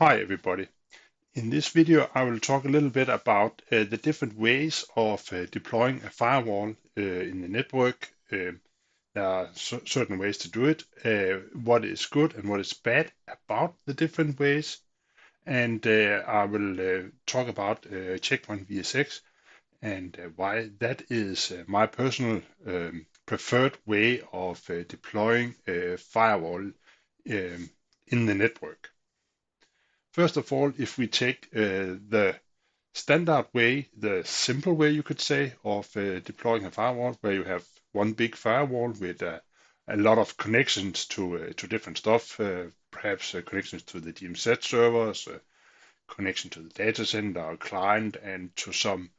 Hi everybody. In this video I will talk a little bit about the different ways of deploying a firewall in the network. There are certain ways to do it, what is good and what is bad about the different ways, and I will talk about Checkpoint VSX and why that is my personal preferred way of deploying a firewall in the network. First of all, if we take the standard way, the simple way you could say, of deploying a firewall, where you have one big firewall with a lot of connections to different stuff, perhaps connections to the DMZ servers, connection to the data center, client, and to some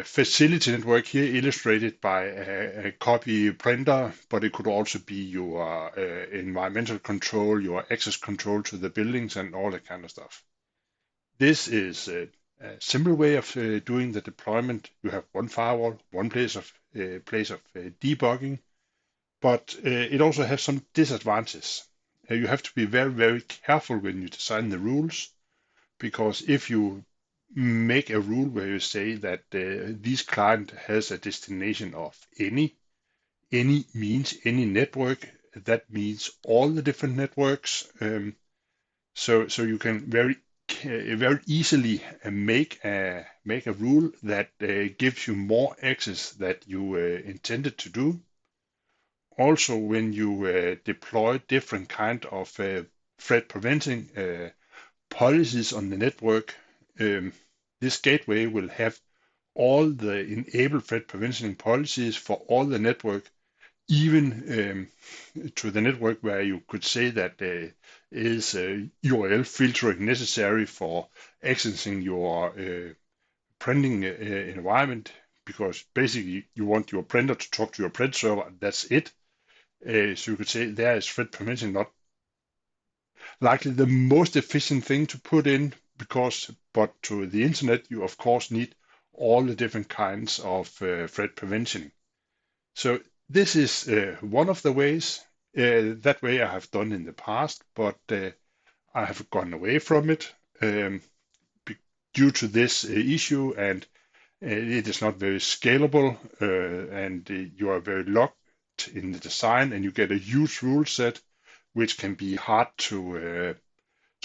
facility network here illustrated by a copy printer, but it could also be your environmental control, your access control to the buildings, and all that kind of stuff. This is a simple way of doing the deployment. You have one firewall, one place of debugging, but it also has some disadvantages. You have to be very, very careful when you design the rules, because if you make a rule where you say that this client has a destination of any means any network, that means all the different networks. So you can very easily make a rule that gives you more access that you intended to do. Also, when you deploy different kind of threat preventing policies on the network, this gateway will have all the enabled threat prevention policies for all the network, even to the network where you could say that there is URL filtering necessary for accessing your printing environment, because basically you want your printer to talk to your print server, and that's it. So you could say there is threat prevention not likely the most efficient thing to put in, but to the internet you of course need all the different kinds of threat prevention. So this is one of the ways. That way I have done in the past, but I have gone away from it due to this issue, and it is not very scalable, and you are very locked in the design, and you get a huge rule set which can be hard to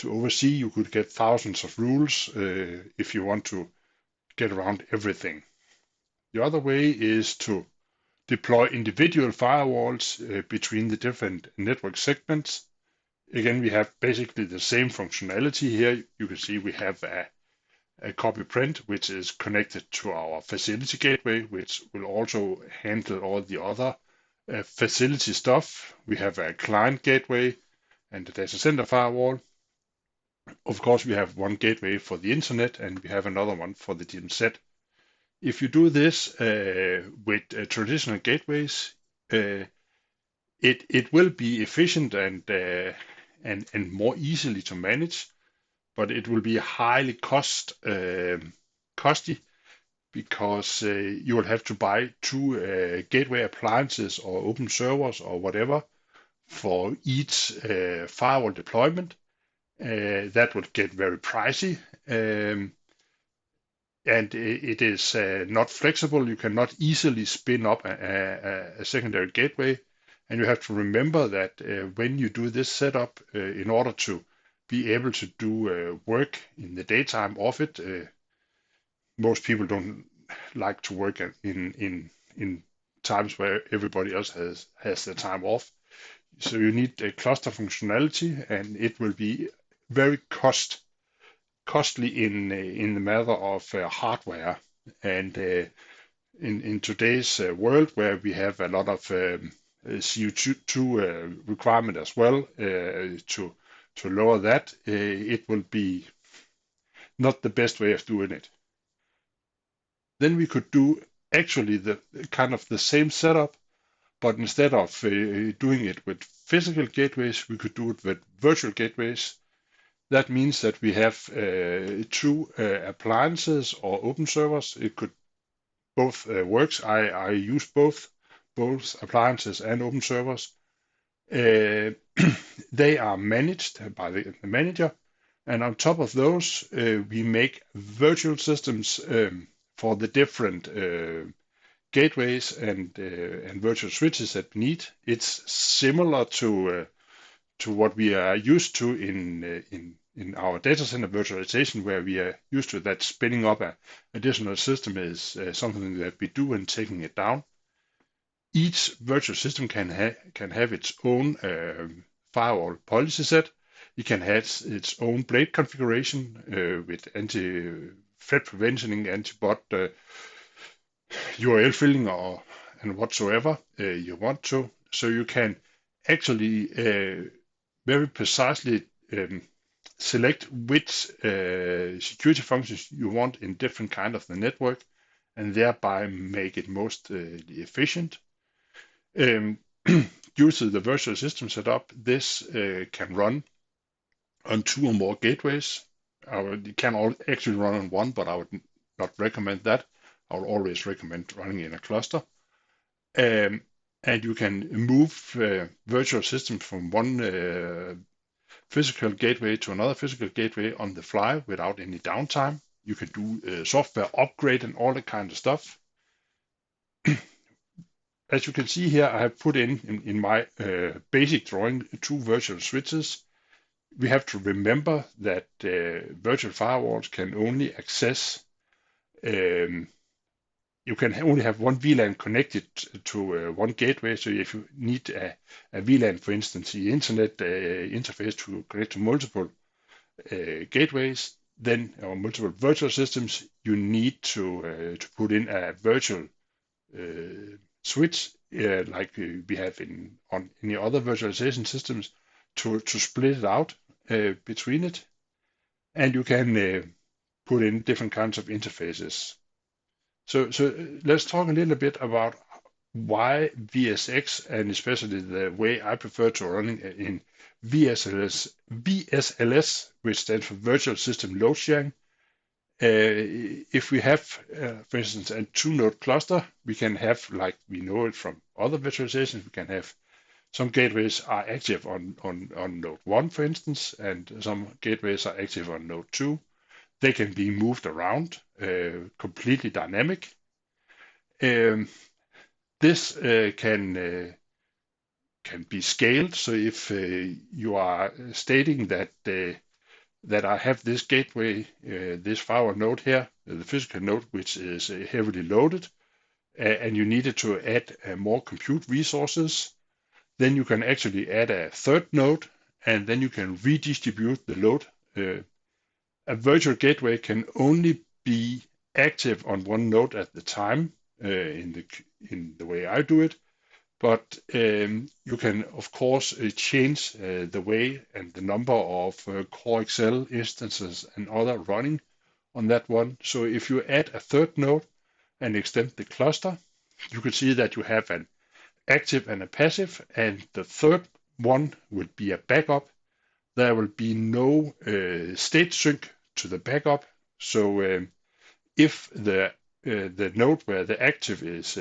oversee. You could get thousands of rules if you want to get around everything. The other way is to deploy individual firewalls between the different network segments. Again, we have basically the same functionality here. You can see we have a copy print, which is connected to our facility gateway, which will also handle all the other facility stuff. We have a client gateway and a data center firewall. Of course, we have one gateway for the internet, and we have another one for the DMZ. If you do this with traditional gateways, it will be efficient and more easily to manage, but it will be highly costly, because you will have to buy two gateway appliances or open servers or whatever for each firewall deployment. That would get very pricey, and it is not flexible. You cannot easily spin up a secondary gateway, and you have to remember that when you do this setup, in order to be able to do work in the daytime of it, most people don't like to work in times where everybody else has their time off. So you need a cluster functionality, and it will be very costly in the matter of hardware. And in today's world, where we have a lot of CO2 requirement as well, to lower that, it will be not the best way of doing it. Then we could do actually the kind of the same setup, but instead of doing it with physical gateways, we could do it with virtual gateways. That means that we have two appliances or open servers. It could both works. I use both appliances and open servers. They are managed by the manager, And on top of those, we make virtual systems for the different gateways and virtual switches that we need. It's similar to what we are used to in our data center virtualization, where we are used to that spinning up an additional system is something that we do and taking it down. Each virtual system can have its own firewall policy set. It can have its own blade configuration with anti-threat prevention, anti-bot URL filling, and whatsoever you want to. So you can actually very precisely select which security functions you want in different kind of the network, and thereby make it most efficient. Due to the virtual system setup, this can run on 2 or more gateways. It can actually run on one, but I would not recommend that. I would always recommend running in a cluster. And you can move virtual systems from one physical gateway to another physical gateway on the fly without any downtime. You can do software upgrade and all that kind of stuff. As you can see here, I have put in my basic drawing 2 virtual switches. We have to remember that virtual firewalls can only access, you can only have one VLAN connected to one gateway. So if you need a VLAN, for instance, the internet interface to connect to multiple gateways, then or multiple virtual systems, you need to put in a virtual switch like we have on any other virtualization systems to split it out between it, and you can put in different kinds of interfaces. So let's talk a little bit about why VSX, and especially the way I prefer to run in VSLS, which stands for Virtual System Load Sharing. If we have, for instance, a 2-node cluster, we can have, like we know it from other virtualizations, we can have some gateways are active on node 1, for instance, and some gateways are active on node 2. They can be moved around, completely dynamic. This can be scaled. So if you are stating that I have this gateway, this firewall node here, the physical node, which is heavily loaded, and you needed to add more compute resources, then you can actually add a 3rd node, and then you can redistribute the load. A virtual gateway can only be active on one node at the time in the way I do it, but you can of course change the way and the number of Core Excel instances and other running on that one. So if you add a 3rd node and extend the cluster, you can see that you have an active and a passive, and the 3rd one would be a backup. There will be no state sync to the backup. So if the node where the active is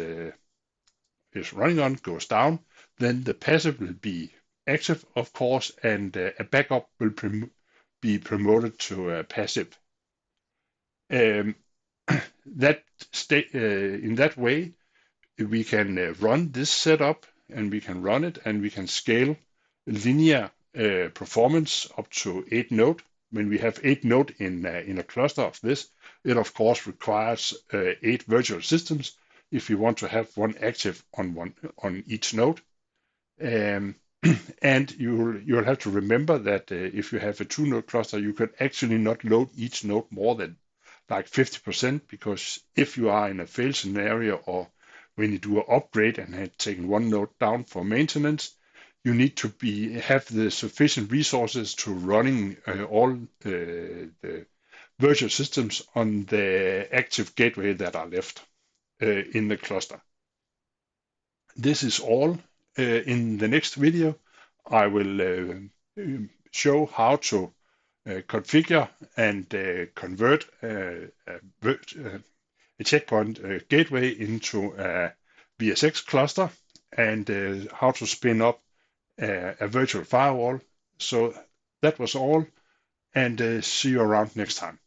running on goes down, then the passive will be active, of course, and a backup will be promoted to passive. In that way, we can run this setup, and we can run it, and we can scale linear performance up to 8 node. When we have 8 node in a cluster of this, it of course requires 8 virtual systems if you want to have one active on each node. And you'll have to remember that if you have a 2-node cluster, you can actually not load each node more than like 50%, because if you are in a fail scenario, or when you do an upgrade and have taken one node down for maintenance, you need to have the sufficient resources to running all the virtual systems on the active gateway that are left in the cluster. This is all. In the next video, I will show how to configure and convert a checkpoint gateway into a VSX cluster, and how to spin up a virtual firewall. So that was all, and see you around next time.